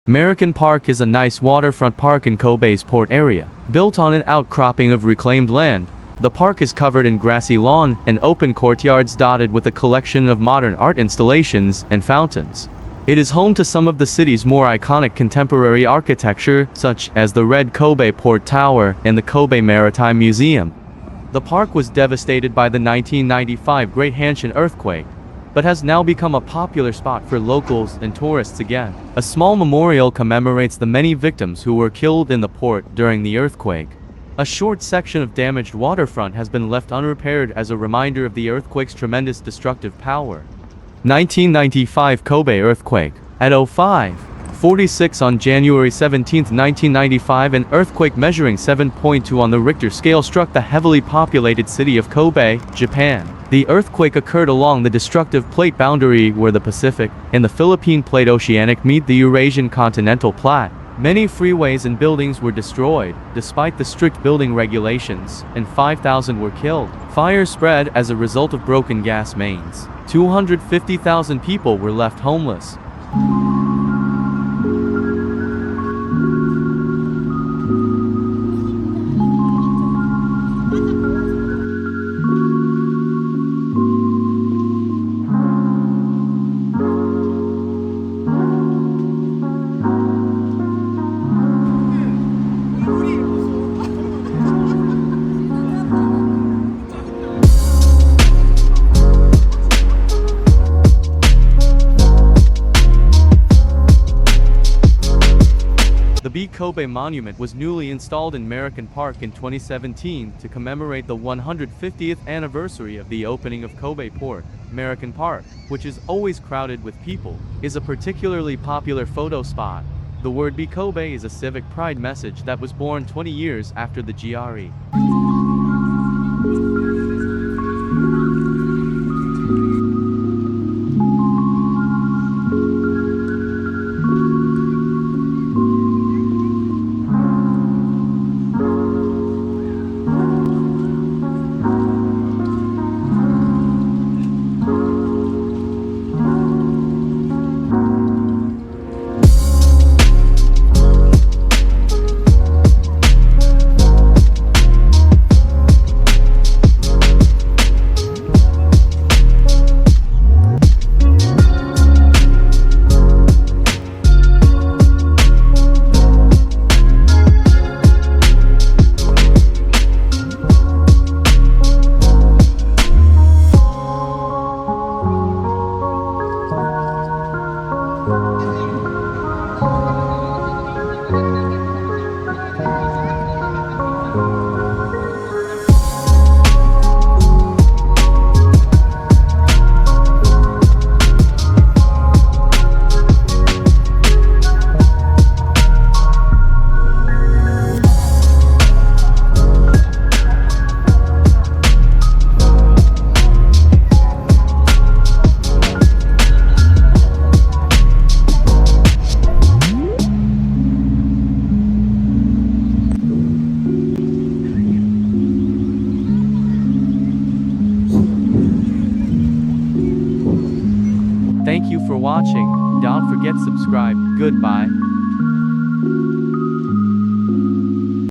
Meriken Park is a nice waterfront park in Kobe's port area. Built on an outcropping of reclaimed land, the park is covered in grassy lawn and open courtyards dotted with a collection of modern art installations and fountains. It is home to some of the city's more iconic contemporary architecture, such as the Red Kobe Port Tower and the Kobe Maritime Museum. The park was devastated by the 1995 Great Hanshin earthquake, but has now become a popular spot for locals and tourists again. A small memorial commemorates the many victims who were killed in the port during the earthquake. A short section of damaged waterfront has been left unrepaired as a reminder of the earthquake's tremendous destructive power. 1995 Kobe earthquake. At 05:46 on January 17, 1995, an earthquake measuring 7.2 on the Richter scale struck the heavily populated city of Kobe, Japan. The earthquake occurred along the destructive plate boundary where the Pacific and the Philippine Plate Oceanic meet the Eurasian continental plate. Many freeways and buildings were destroyed, despite the strict building regulations, and 5,000 were killed. Fire spread as a result of broken gas mains. 250,000 people were left homeless. The Kobe Monument was newly installed in Meriken Park in 2017 to commemorate the 150th anniversary of the opening of Kobe Port. Meriken Park, which is always crowded with people, is a particularly popular photo spot. The word Be Kobe is a civic pride message that was born 20 years after the GRE. Thank you for watching. Don't forget subscribe. Goodbye.